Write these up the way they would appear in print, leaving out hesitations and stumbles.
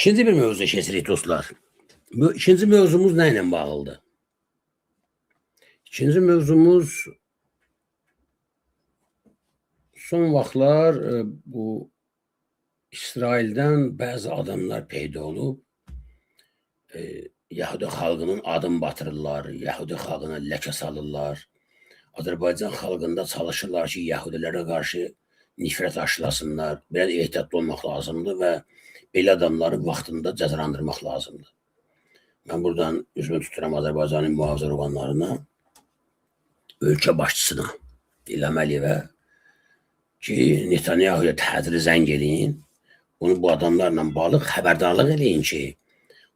İkinci bir mövzu keçirik dostlar. İkinci mövzumuz nə ilə bağlıdır? İkinci mövzumuz son vaxtlar bu İsraildən bəzi adamlar peyda olub. Yahudi xalqının adını batırırlar, Yahudi xalqına ləkə salırlar. Azərbaycan xalqında çalışırlar ki, Yahudilərə qarşı nifrət aşılasınlar. Biraz ehtiyatlı olmaq lazımdır və belə adamları vaxtında cəzalandırmaq lazımdır. Mən buradan üzümü tuturam Azərbaycanın mühafizə orqanlarına, ölkə başçısına İlham Əliyevə ki, Netanyahu'ya tədiri zəng eləyin, bunu bu adamlarla bağlı xəbərdarlıq eləyin ki,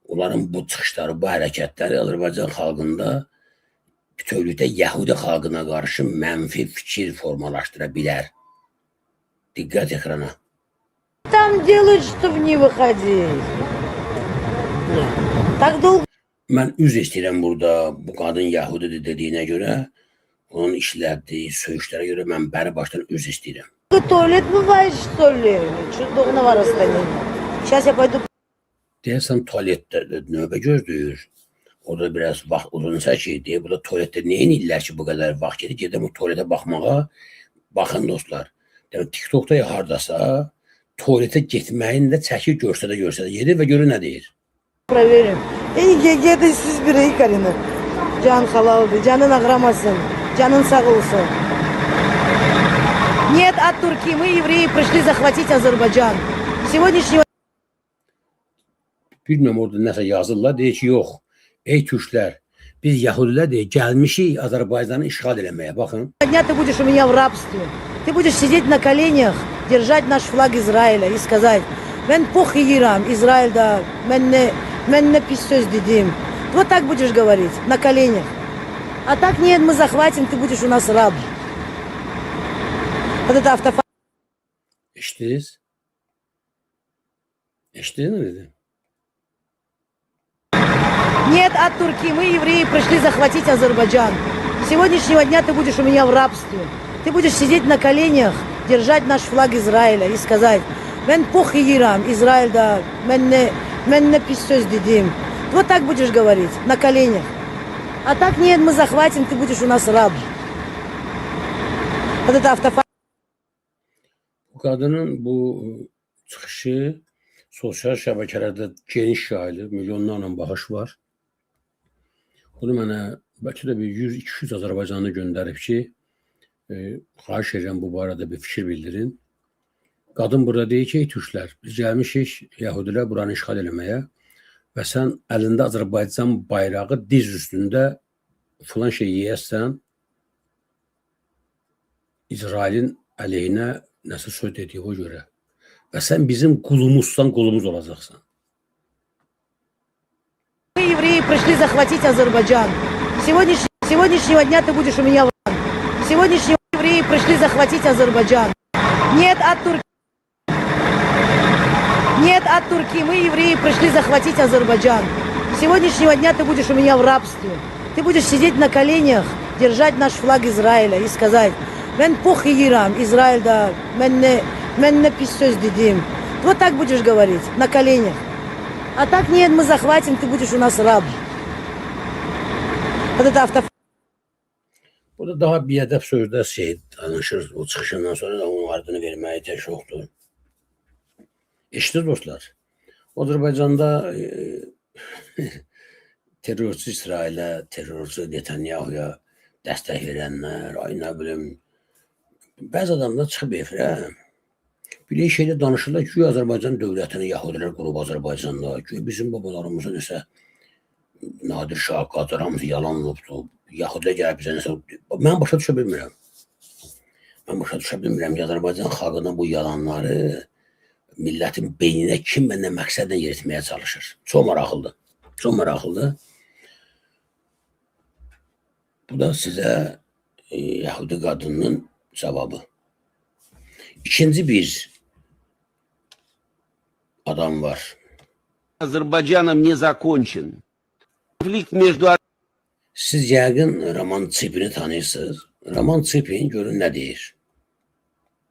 onların bu çıxışları, bu hərəkətləri Azərbaycan xalqında bütövlükdə Yahudi xalqına qarşı mənfi fikir formalaşdıra bilər. Diqqət ekrana. Там делают, чтобы не выходить. Так долго Mən üzr istəyirəm burada bu qadın Yahudidir dediyinə görə, onun işlədiyi söyüşlərə görə mən bəri başdan üzr istəyirəm. туалет бывает, что ли? Что дурного расстояния? Сейчас я paydu. Deyəsən tualetdə növbə gözləyir. Orada biraz vaxt uzun çəkir deyə, burada tualetdə neyin illər ki bu qədər vaxt gedir? Gedən bu tualetə baxmağa, baxın dostlar. Demək, TikTokda ya hardasa tualetə getməyin də çəkir görsə də gedir və görür nə deyir. Проверим. Gedi siz bireyi karını. Can halaldı. Canın ağramasın. Canın sağ olsun. Нет, от Турки. Мы, евреи, пришли захватить Азербайджан. Сегодняшнего... Bilməm orada nəsə yazırlar, deyir ki, yox. Ey Türklər, biz Yahudilər deyir, gəlmişik Azərbaycanı işğal eləməyə. Baxın. Дня ты будешь у меня в рабстве. Ты будешь сидеть на коленях, держать наш флаг Израиля и сказать: «Мен пох Ирам, Израиль да, мен не писёс дедим». Вот так будешь говорить, на коленях. А так нет, мы захватим, ты будешь у нас раб. Вот это автофа... Eşitdiniz? Eşitdiniz mi dedi? Нет, от Турки. Мы, евреи, пришли захватить Азербайджан. С сегодняшнего дня ты будешь у меня в рабстве. Ты будешь сидеть на коленях, держать наш флаг Израиля и сказать: «Мен пох Ирам, Израиль да, мен не писёс дедим». Вот так будешь говорить, на коленях. А так нет, мы захватим, ты будешь у нас раб. Вот это автофа... Bu qadının bu çıxışı sosial şəbəkələrdə geniş yayılır, milyonlarla baxış var. Bunu mənə bəlkə də bir 100-200 Azərbaycanlı göndərib ki, xahiş edirəm bu barədə bir fikir bildirin. Qadın burada deyir ki, ey Türklər, biz gəlmişik Yahudilər buranı işğal eləməyə və sən əlində Azərbaycan bayrağı diz üstündə filan şey yeyəsən, İsrailin əleyhinə nəsə söz dediyi o görə. Və sən bizim qulumuzsan, qulumuz olacaqsan. Мы, евреи, пришли захватить Азербайджан. Сегодняшнего дня ты будешь у меня в рабстве. Сегодняшнего евреи пришли захватить Азербайджан. Нет, от Турки. Нет, от Турки. Мы, евреи, пришли захватить Азербайджан. С сегодняшнего дня ты будешь у меня в рабстве. Ты будешь сидеть на коленях, держать наш флаг Израиля и сказать: «Мен пох Ирам, Израиль да, мен не писёс дедим». Вот так будешь говорить, на коленях. А так нет, мы захватим, ты будешь у нас раб. Вот это автофа... Burada daha biədəb sözlər danışır. O çıxışından sonra da onun ardını verməyə ehtiyac yoxdur. Eşidir dostlar. Azərbaycanda terrorçu İsrailə, terrorçu Netanyahu'ya dəstək verənlər, ay nə bilim, bəzi adamlar çıxıb efirə, bir şeylə danışırlar ki, Azərbaycan dövlətini Yahudilər qurub Azərbaycanda, ki bizim babalarımızın isə Nadir Şah, Qacar hamısı yalan olubdur. Yahudilər gəlib bizə nəsə... Mən başa düşə bilmirəm. Mən başa düşə bilmirəm ki, Azərbaycan xalqına bu yalanları millətin beyninə kim və nə məqsədlə yeritməyə çalışır. Çox maraqlıdır. Çox maraqlıdır. Bu da sizə Yahudi qadının cavabı. İkinci bir adam var. Азербайджаном не закончен. Конфликт между Siz yəqin Roman Çipini tanıyırsınız. Roman Çipin görün nə deyir.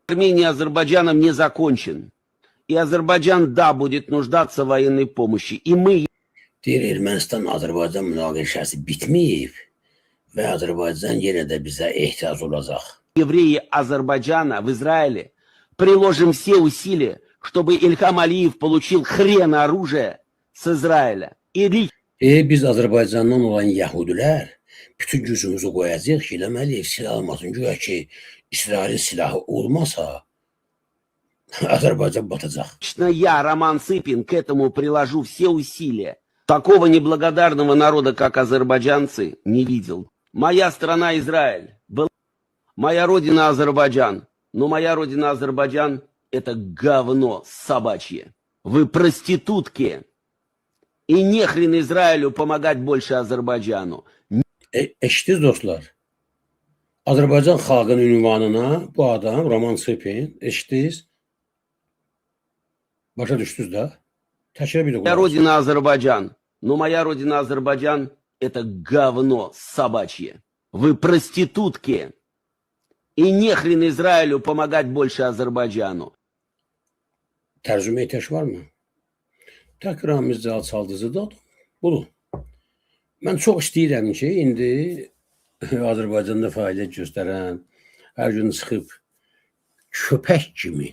Арменией и Азербайджаном не закончен. И Азербайджан, да, будет нуждаться в военной помощи. И мы, Deyir Ermənistan-Azərbaycan münaqişəsi bitməyib və Azərbaycan yenə də bizə ehtiyac olacaq. евреи Азербайджана в Израиле, приложим все усилия, чтобы Ильхам Алиев получил хрен оружие с Израиля. И Biz Azərbaycandan olan yəhudilər bütün gücümüzü qoyacağıq ki, eləməli silah almasın. Güya ki, İsrailin silahı olmasa Azərbaycan batacaq. лично я, Роман Цыпин, к этому приложу все усилия. Такого неблагодарного народа, как азербайджанцы, не видел. Моя страна Израиль, моя родина Азербайджан. Но моя родина Азербайджан – это говно собачье. Вы проститутки. И нехрен Израилю помогать больше Азербайджану. Eşitdiniz dostlar. Azərbaycan xalqının ünvanına bu adam Roman Tsipin, eşitdiniz? Başa düşdünüz də? Təkrar bir də Моя родина Азербайджан. Но моя родина Азербайджан – это говно собачье. Вы проститутки. И нехрен Израилю помогать больше Азербайджану. Tərcümə ehtiyac varmı? Təkrarımızca alçaldızı da budur. Mən çox istəyirəm ki, indi Azərbaycanda fəaliyyət göstərən, hər gün çıxıb köpək kimi,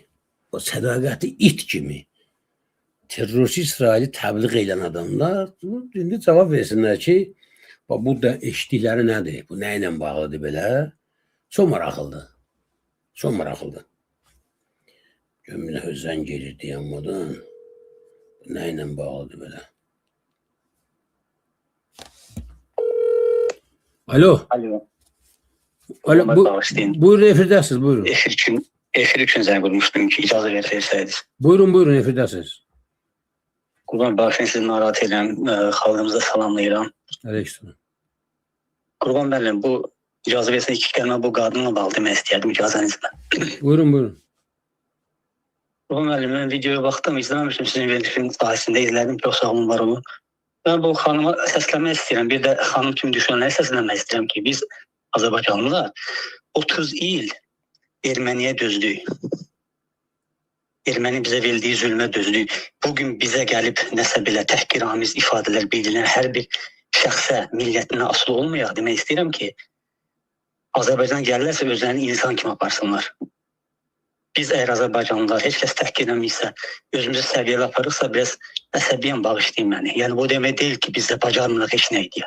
o sədaqəti it kimi terrorist İsraili təbliğ edən adamlar indi cavab versinlər ki, bu da eşitdikləri nədir? Bu nə ilə bağlıdır belə? Çox maraqlıdır. Çox maraqlıdır. Gömünə özən gelir deyəmmadan nə ilə bağlıdır belə? Alo. Alo. Alo, Bağışlayın. buyurun efirdəsiniz, buyurun. Efir üçün zəng vurmuşdum ki, icazə versəydiniz. Buyurun efirdəsiniz. Qurban bağışlayın, sizi narahat edirəm, xalqımızı salamlayıram. Aleyküm. Qurban müəllim, bu icazə versə iki kəlmə bu qadınla bağlı demək istəyərdim icazənizlə. Buyurun. Qurban müəllim, mən videoya baxdım, izləməmişdim sizin verilişin sayəsində izlədim, çox sağ olun, var olun. Mən bu xanıma səsləmək istəyirəm, bir də xanım kimi düşünənləri səsləmək istəyirəm ki, biz Azərbaycanlılar 30 il Erməniyə dözdük. Erməni bizə verdiyi zülmə dözdük. Bugün bizə gəlib nəsə belə təhqiramiz ifadələr bildirilən hər bir şəxsə, millətinə asılı olmayaq demək istəyirəm ki, Azərbaycan gəlirlərsə özlərini insan kimi aparsınlar. Biz əgər Azərbaycanlılar heç kəs təhqirləmirsə, özümüzü səviyyəli aparırsa, biraz əsəbiyyən bağışlayın məni. Yəni bu demək deyil ki, biz də bacarmırıq heç nə edir.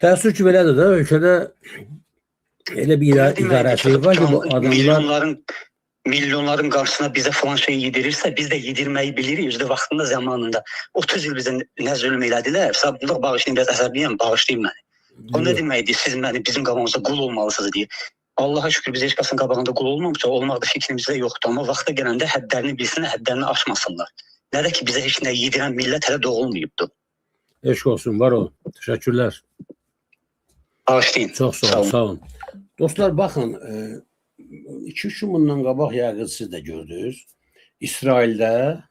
Təəssüf ki, belədir də, ölkədə elə bir idarəçilik var ki, bu adamlar milyonların qarşısına bizə falan şey yedirirsə, biz də yedirməyi bilirik. Yüzdə vaxtında, zamanında 30 il bizə nə zülm elədilər. Sabırlıq bağışlayın, biraz əsəbiyyən bağışlayın məni. O nə deməkdir? Siz məni bizim qabağımızda qul olmalısınız deyir. Allaha şükür biz heç kəsin qabağında qul olmamışsa, olmaq da fikrimizdə yoxdur. Amma vaxta gələndə həddlərini bilsinlər, həddlərini aşmasınlar. Nə də ki, bizə heç nə yedirən millət hələ doğulmayıbdır. eşq olsun, var olun. Təşəkkürlər. Bağışlayın. Çox sağ olun. Dostlar, baxın, 2-3 gün bundan qabaq yəqin siz də gördünüz. İsraildə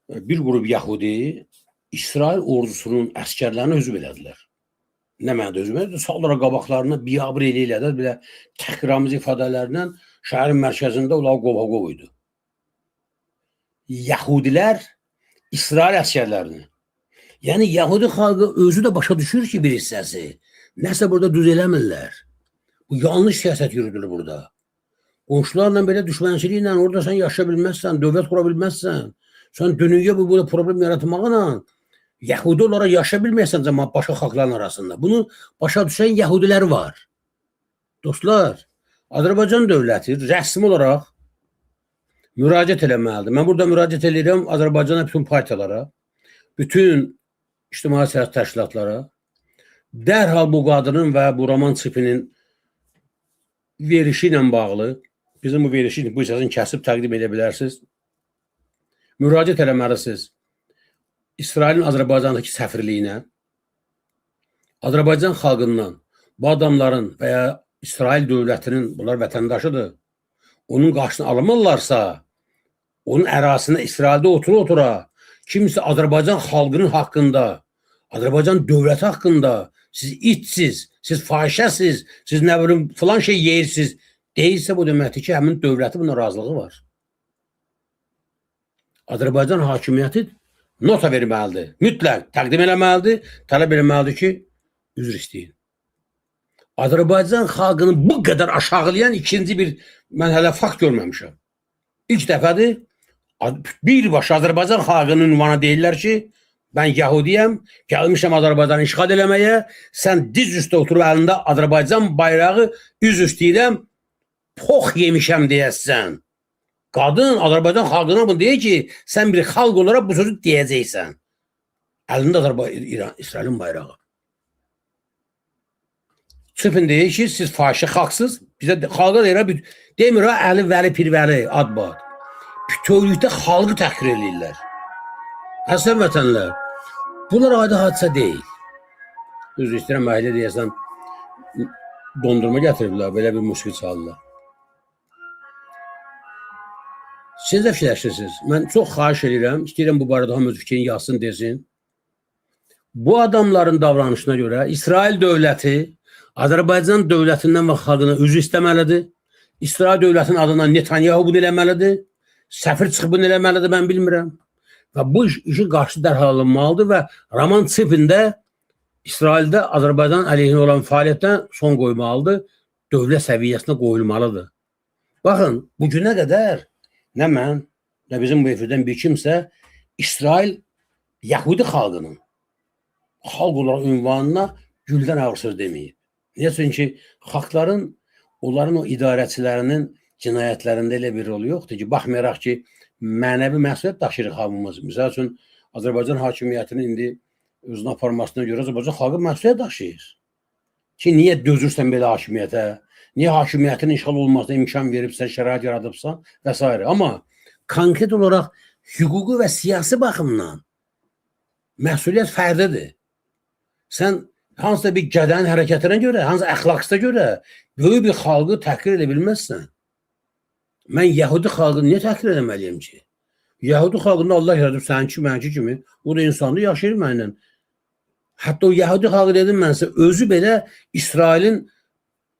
bir qrup Yahudi İsrail ordusunun əskərlərini hücum elədilər. Nə mənada hücum elədilər? Sağlara qabaqlarına biabır eləyirlər, belə təhqiramiz ifadələrlə şəhərin mərkəzində onlar qova-qov idi. Yahudilər İsrail əskərlərini. Yəni Yahudi xalqı özü də başa düşür ki, bir hissəsi nəsə burada düz eləmirlər. Bu yanlış siyasət yürüdülür burada. Qonşularla belə düşmənçiliklə orada sən yaşaya bilməzsən, dövlət qura bilməzsən. Sən dünyaya bu problem yaratmaqla Yahudi olaraq yaşaya bilməyəsən cəmaət başqa xalqların arasında. Bunu başa düşən Yahudilər var. Dostlar, Azərbaycan dövləti rəsmi olaraq müraciət eləməlidir. Mən burada müraciət edirəm Azərbaycana bütün partiyalara, bütün ictimai siyasi təşkilatlara. Dərhal bu qadının və bu Roman Tsipinin verişi ilə bağlı, bizim bu verişi bu hissəsini kəsib təqdim edə bilərsiniz. Müraciət eləməlisiniz İsrailin Azərbaycandakı səfirliyinə, Azərbaycan xalqından bu adamların və ya İsrail dövlətinin, bunlar vətəndaşıdır, onun qarşısını alınırlarsa, onun ərazisində İsraildə otura-otura kimsə Azərbaycan xalqının haqqında, Azərbaycan dövləti haqqında siz itsiz, siz fahişəsiz, siz nə bilim filan şey yeyirsiniz Deyilsə bu deməkdir ki, həmin dövləti buna razılığı var. Azərbaycan hakimiyyəti nota verməlidir. Mütləq təqdim eləməlidir, tələb eləməlidir ki, üzr istəyin. Azərbaycan xalqını bu qədər aşağılayan ikinci bir, mən hələ fakt görməmişəm. İlk dəfədir, birbaşa Azərbaycan xalqının ünvana deyirlər ki, mən Yahudiyəm, gəlmişəm Azərbaycanı işğal eləməyə, sən diz üstə oturub əlində Azərbaycan bayrağı üz üstəyirəm, pox yemişəm deyəsən. Qadın Azərbaycan xalqına bunu deyir ki, sən bir xalq olaraq bu sözü deyəcəksən. Əlində İsrailin bayrağı. Çıxın deyir ki, siz faşi xalqsız, bizə xalqa deyir, demir ha, Əli, Vəli, Pirvəli, adbad. Bütövlükdə xalqı təhqir edirlər. Əslən vətənlər, bunlar adi hadisə deyil. Düz istəyirəm, məhəllə deyəsən, dondurma gətiriblər, belə bir musiqi çalırlar. Siz də fikirləşirsiniz. Mən çox xahiş edirəm, istəyirəm bu barədə hamı öz fikrini yazsın, desin. Bu adamların davranışına görə İsrail dövləti Azərbaycan dövlətindən və xalqına üzr istəməlidir. İsrail dövlətinin adından Netanyahu bunu eləməlidir. Səfir çıxıb bunu eləməlidir, mən bilmirəm. Və bu işin qarşı dərhal alınmalıdır və Roman Tsipin də İsraildə Azərbaycan əleyhinə olan fəaliyyətdən son qoymalıdır. Dövlət səviyyəsinə qoyulmalıdır. Baxın, bu günə qədər nə mən, nə bizim bu efirdən bir kimsə İsrail Yahudi xalqının xalq olaraq ünvanına güldən ağır söz deməyib. Niyə? Çünki xalqların, onların o idarəçilərinin cinayətlərində elə bir rolu yoxdur ki, baxmayaraq ki, mənəvi məsuliyyət daşıyırıq hamımız. Misal üçün, Azərbaycan hakimiyyətinin indi özünü aparmasına görə Azərbaycan xalqı məsuliyyət daşıyır. Ki, niyə dözürsən belə hakimiyyətə? Niyə hakimiyyətin işğal olmasına imkan veribsən, şərait yaradıbsan və s. Amma konkret olaraq hüquqi və siyasi baxımdan məsuliyyət fərdidir. Sən hansısa bir gədənin hərəkətinə görə, hansısa əxlaqsına görə böyük bir xalqı təhqir edə bilməzsən. Mən Yahudi xalqını niyə təhqir edəməliyim ki? Yahudi xalqında Allah yaradıb sənki, mənki kimi, o da insandır, yaşayır mənlə. Hətta o Yahudi xalqı dedim mənsə, özü belə İsrailin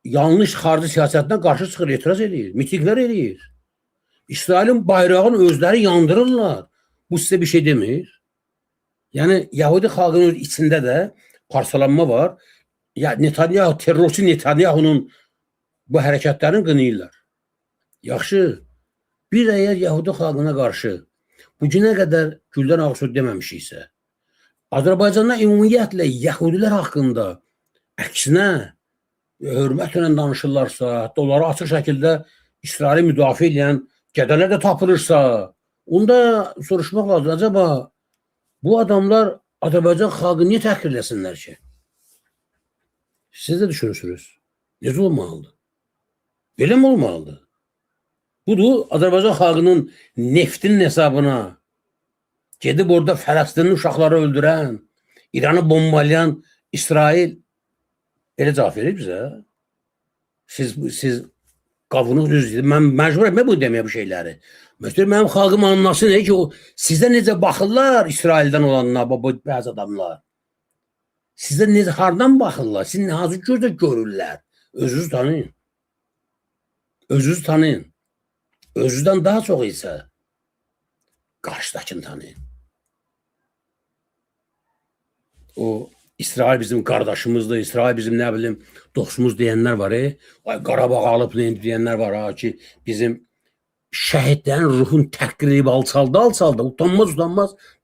yanlış xarici siyasətinə qarşı çıxır, etiraz edir, mitinglər edir. İsrailin bayrağını özləri yandırırlar. Bu sizə bir şey demir. Yəni, Yahudi xalqının içində də parçalanma var. Ya Netanyahu, terrorçu Netanyahunun bu hərəkətlərini qınayırlar. Yaxşı, bir əgər Yahudi xalqına qarşı bu günə qədər güldən ağır söz deməmişiksə, Azərbaycanda ümumiyyətlə Yahudilər haqqında əksinə hörmətlə danışırlarsa, hətta onları açıq şəkildə İsraili müdafiə edən qədələr də tapılırsa, onda soruşmaq lazım. Acaba bu adamlar Azərbaycan xalqı niyə təhqir eləsinlər ki? Siz də düşünürsünüz. Necə olmalıdır? Belə mi olmalıdır? Budur, Azərbaycan xalqının neftinin hesabına gedib orada Fələstinin uşaqları öldürən, İranı bombalayan İsrail elə cavab verir bizə. Siz qavunuz düz deyir. Mən məcbur etmə bu deməyə bu şeyləri. Məsələn, mənim xalqım anlasın ki, sizə necə baxırlar İsraildən olanlar, bəzi adamlar. Sizə necə, hardan baxırlar? Siz hansı gözlə görürlər? Özünüzü tanıyın. Özünüzü tanıyın. Özünüzdən daha çox isə qarşıdakını tanıyın. O İsrail bizim qardaşımızdır, İsrail bizim nə bilim dostumuz deyənlər var. Ay Qarabağ alıb deyənlər var ki, bizim şəhidlərin ruhun təhqir edib alçalda, utanmaz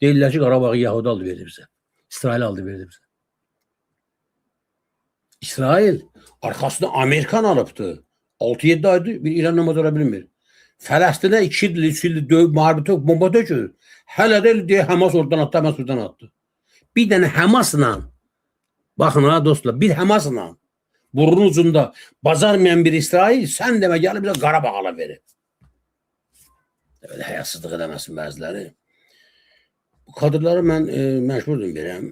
deyirlər ki, Qarabağı Yahudi aldı verdi bizə. İsrail aldı verdi bizə. İsrail arxasında Amerikan alıbdı. 6-7 aydır bir İran namaz ola bilmir. Fələstinə 2 il, 3 il müharibə bomba dökür. Hələ də deyə Həmas oradan atdı, Həmas oradan atdı. Bir dənə Həmasla, baxın ha dostlar, bir Həmasla burun ucunda bacarmayan bir İsrail, sən demə gəlib bizə Qarabağ ala verir. Öyle həyasızlıq eləməsin bəziləri. Bu kadrları mən məcburdum verəm,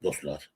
dostlar.